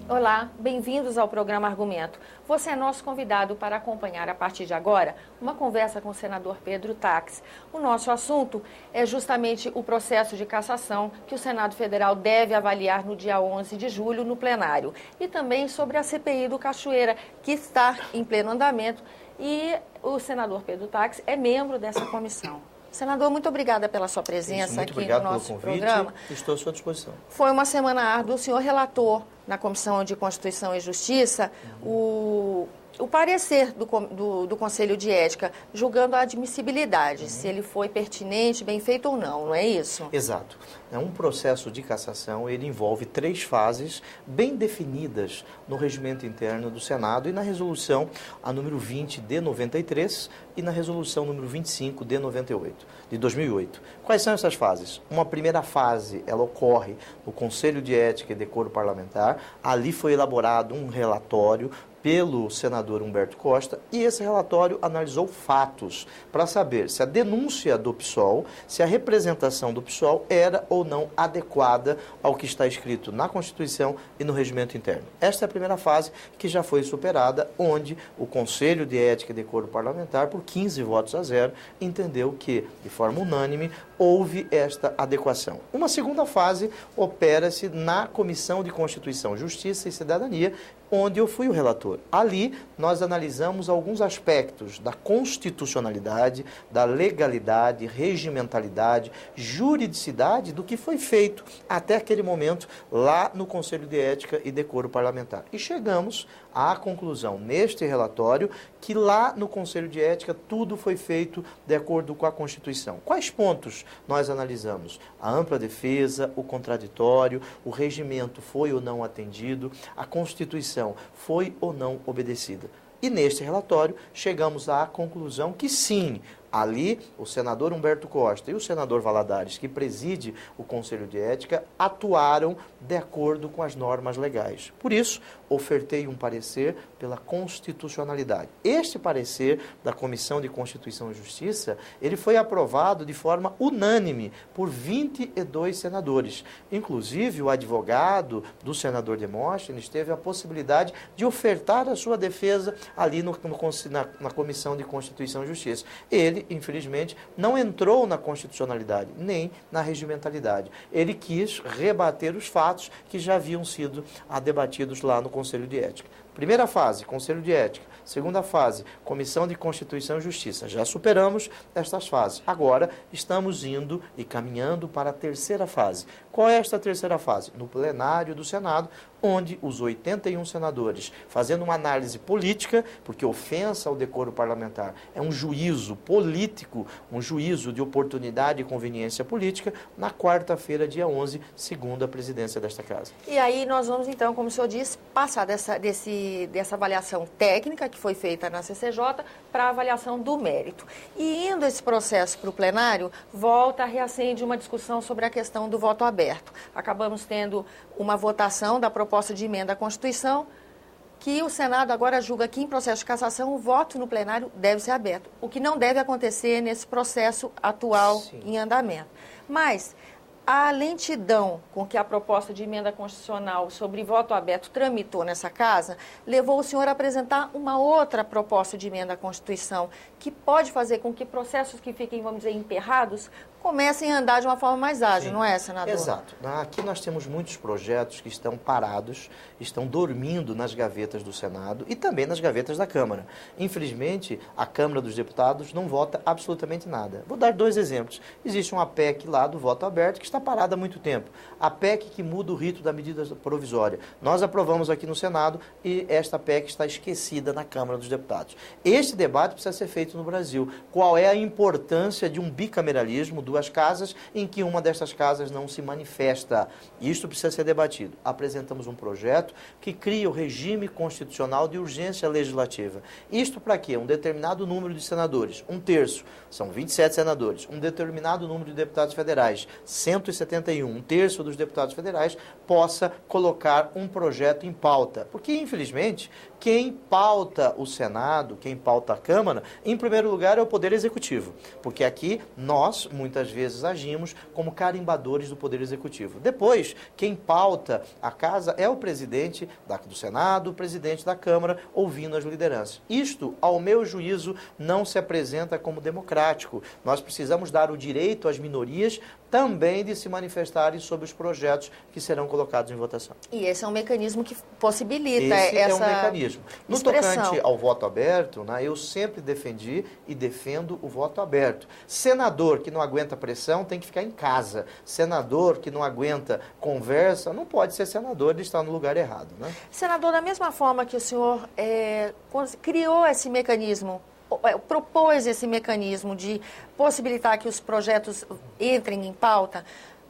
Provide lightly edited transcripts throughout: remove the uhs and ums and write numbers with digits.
Olá, bem-vindos ao programa Argumento. Você é nosso convidado para acompanhar a partir de agora uma conversa com o senador Pedro Taques. O nosso assunto é justamente o processo de cassação que o Senado Federal deve avaliar no dia 11 de julho no plenário. E também sobre a CPI do Cachoeira, que está em pleno andamento, e o senador Pedro Taques é membro dessa comissão. Senador, muito obrigada pela sua presença aqui no nosso programa. Estou à sua disposição. Foi uma semana árdua. O senhor relatou na Comissão de Constituição e Justiça o parecer do Conselho de Ética, julgando a admissibilidade, se ele foi pertinente, bem feito ou não é isso? Exato. Um processo de cassação, ele envolve 3 fases bem definidas no regimento interno do Senado e na resolução a número 20 de 93 e na resolução número 25 de 2008. Quais são essas fases? Uma primeira fase, ela ocorre no Conselho de Ética e Decoro Parlamentar. Ali foi elaborado um relatório pelo senador Humberto Costa, e esse relatório analisou fatos para saber se a denúncia do PSOL, se a representação do PSOL era ou não adequada ao que está escrito na Constituição e no regimento interno. Esta é a primeira fase que já foi superada, onde o Conselho de Ética e Decoro Parlamentar, por 15 votos a 0, entendeu que, de forma unânime, houve esta adequação. Uma segunda fase opera-se na Comissão de Constituição, Justiça e Cidadania, onde eu fui o relator. Ali, nós analisamos alguns aspectos da constitucionalidade, da legalidade, regimentalidade, juridicidade do que foi feito até aquele momento lá no Conselho de Ética e Decoro Parlamentar. E chegamos à conclusão, neste relatório, que lá no Conselho de Ética tudo foi feito de acordo com a Constituição. Quais pontos nós analisamos? A ampla defesa, o contraditório, o regimento foi ou não atendido, a Constituição foi ou não obedecida. E neste relatório chegamos à conclusão que sim, ali o senador Humberto Costa e o senador Valadares, que preside o Conselho de Ética, atuaram de acordo com as normas legais. Por isso, ofertei um parecer pela constitucionalidade. Este parecer da Comissão de Constituição e Justiça, ele foi aprovado de forma unânime por 22 senadores. Inclusive, o advogado do senador Demóstenes teve a possibilidade de ofertar a sua defesa ali na Comissão de Constituição e Justiça. Ele, infelizmente, não entrou na constitucionalidade, nem na regimentalidade. Ele quis rebater os fatos que já haviam sido debatidos lá no Conselho de Ética. Primeira fase, Conselho de Ética. Segunda fase, Comissão de Constituição e Justiça. Já superamos estas fases. Agora, estamos indo e caminhando para a terceira fase. Qual é esta terceira fase? No plenário do Senado, onde os 81 senadores, fazendo uma análise política, porque ofensa ao decoro parlamentar é um juízo político, um juízo de oportunidade e conveniência política, na quarta-feira, dia 11, segundo a presidência desta casa. E aí nós vamos, então, como o senhor disse, passar dessa avaliação técnica que foi feita na CCJ para a avaliação do mérito. E indo esse processo para o plenário, reacende uma discussão sobre a questão do voto aberto. Acabamos tendo uma votação da proposta de emenda à Constituição, que o Senado agora julga que em processo de cassação o voto no plenário deve ser aberto, o que não deve acontecer nesse processo atual em andamento. Mas a lentidão com que a proposta de emenda constitucional sobre voto aberto tramitou nessa casa levou o senhor a apresentar uma outra proposta de emenda à Constituição que pode fazer com que processos que fiquem, vamos dizer, emperrados comecem a andar de uma forma mais ágil, não é, senador? Exato. Aqui nós temos muitos projetos que estão parados, estão dormindo nas gavetas do Senado e também nas gavetas da Câmara. Infelizmente, a Câmara dos Deputados não vota absolutamente nada. Vou dar 2 exemplos. Existe uma PEC lá do voto aberto que está parada há muito tempo. A PEC que muda o rito da medida provisória. Nós aprovamos aqui no Senado e esta PEC está esquecida na Câmara dos Deputados. Este debate precisa ser feito no Brasil. Qual é a importância de um bicameralismo, 2 casas, em que uma dessas casas não se manifesta? Isto precisa ser debatido. Apresentamos um projeto que cria o regime constitucional de urgência legislativa. Isto para quê? Um determinado número de senadores, 1/3, são 27 senadores, um determinado número de deputados federais, 171, 1/3 dos deputados federais, possa colocar um projeto em pauta. Porque, infelizmente, quem pauta o Senado, quem pauta a Câmara, em primeiro lugar é o Poder Executivo. Porque aqui, nós, muitas muitas vezes agimos como carimbadores do Poder Executivo. Depois, quem pauta a casa é o presidente do Senado, o presidente da Câmara, ouvindo as lideranças. Isto, ao meu juízo, não se apresenta como democrático. Nós precisamos dar o direito às minorias também de se manifestarem sobre os projetos que serão colocados em votação. E esse é um mecanismo que possibilita esse essa é um mecanismo. No expressão. tocante ao voto aberto, né, eu sempre defendi e defendo o voto aberto. Senador que não aguenta pressão tem que ficar em casa. Senador que não aguenta conversa não pode ser senador, ele está no lugar errado. Né? Senador, da mesma forma que o senhor criou esse mecanismo, propôs esse mecanismo de possibilitar que os projetos entrem em pauta,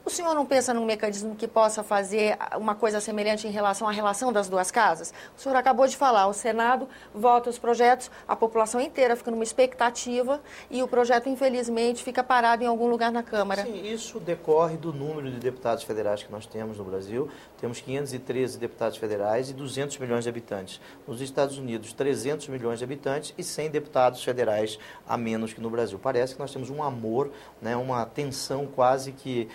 o senhor não pensa num mecanismo que possa fazer uma coisa semelhante em relação à relação das duas casas? O senhor acabou de falar, o Senado vota os projetos, a população inteira fica numa expectativa e o projeto, infelizmente, fica parado em algum lugar na Câmara. Sim, isso decorre do número de deputados federais que nós temos no Brasil. Temos 513 deputados federais e 200 milhões de habitantes. Nos Estados Unidos, 300 milhões de habitantes e 100 deputados federais a menos que no Brasil. Parece que nós temos um amor, né, uma tensão quase que...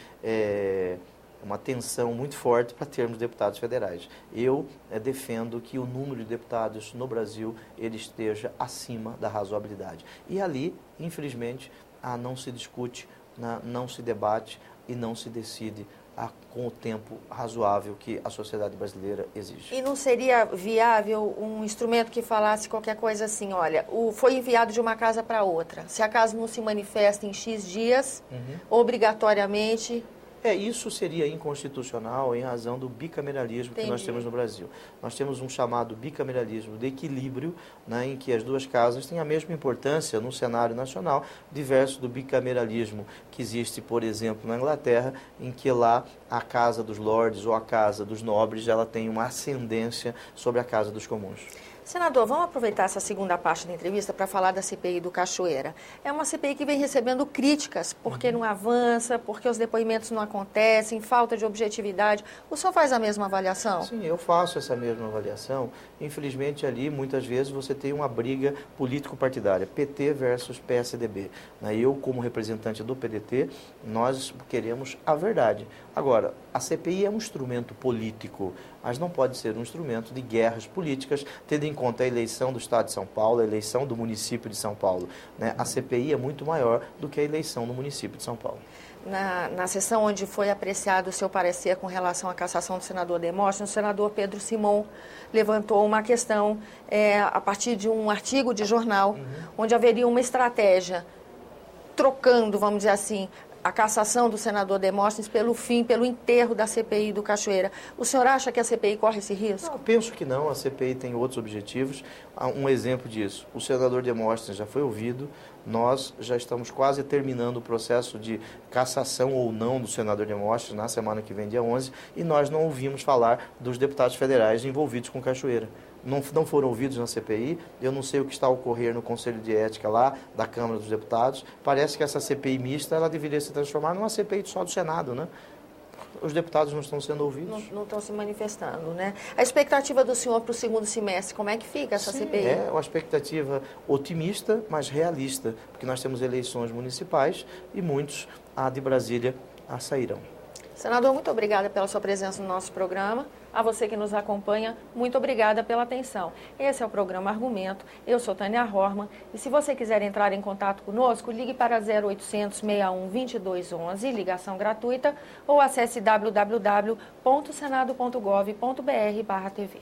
uma tensão muito forte para termos deputados federais. Eu defendo que o número de deputados no Brasil ele esteja acima da razoabilidade. E ali, infelizmente, não se discute, não se debate e não se decide com o tempo razoável que a sociedade brasileira exige. E não seria viável um instrumento que falasse qualquer coisa assim, olha, foi enviado de uma casa para outra. Se a casa não se manifesta em X dias, obrigatoriamente... Isso seria inconstitucional em razão do bicameralismo que nós temos no Brasil. Nós temos um chamado bicameralismo de equilíbrio, né, em que as duas casas têm a mesma importância no cenário nacional, diverso do bicameralismo que existe, por exemplo, na Inglaterra, em que lá a Casa dos Lordes ou a Casa dos Nobres, ela tem uma ascendência sobre a Casa dos Comuns. Senador, vamos aproveitar essa segunda parte da entrevista para falar da CPI do Cachoeira. É uma CPI que vem recebendo críticas, porque não avança, porque os depoimentos não acontecem, falta de objetividade. O senhor faz a mesma avaliação? Sim, eu faço essa mesma avaliação. Infelizmente, ali, muitas vezes, você tem uma briga político-partidária, PT versus PSDB. Eu, como representante do PDT, nós queremos a verdade. Agora, a CPI é um instrumento político, mas não pode ser um instrumento de guerras políticas, tendo em conta a eleição do Estado de São Paulo, a eleição do município de São Paulo. A CPI é muito maior do que a eleição do município de São Paulo. Na sessão onde foi apreciado o seu parecer com relação à cassação do senador Demóstenes, o senador Pedro Simon levantou uma questão a partir de um artigo de jornal, onde haveria uma estratégia trocando, vamos dizer assim, a cassação do senador Demóstenes pelo enterro da CPI do Cachoeira. O senhor acha que a CPI corre esse risco? Eu penso que não, a CPI tem outros objetivos. Um exemplo disso, o senador Demóstenes já foi ouvido, nós já estamos quase terminando o processo de cassação ou não do senador Demóstenes na semana que vem, dia 11, e nós não ouvimos falar dos deputados federais envolvidos com Cachoeira. Não foram ouvidos na CPI, eu não sei o que está a ocorrer no Conselho de Ética lá, da Câmara dos Deputados. Parece que essa CPI mista, ela deveria se transformar numa CPI só do Senado, né? Os deputados não estão sendo ouvidos. Não estão se manifestando, né? A expectativa do senhor para o segundo semestre, como é que fica essa CPI? É uma expectativa otimista, mas realista, porque nós temos eleições municipais e muitos de Brasília sairão. Senador, muito obrigada pela sua presença no nosso programa. A você que nos acompanha, muito obrigada pela atenção. Esse é o programa Argumento. Eu sou Tânia Horman. E se você quiser entrar em contato conosco, ligue para 0800 61 2211, ligação gratuita, ou acesse www.senado.gov.br/TV.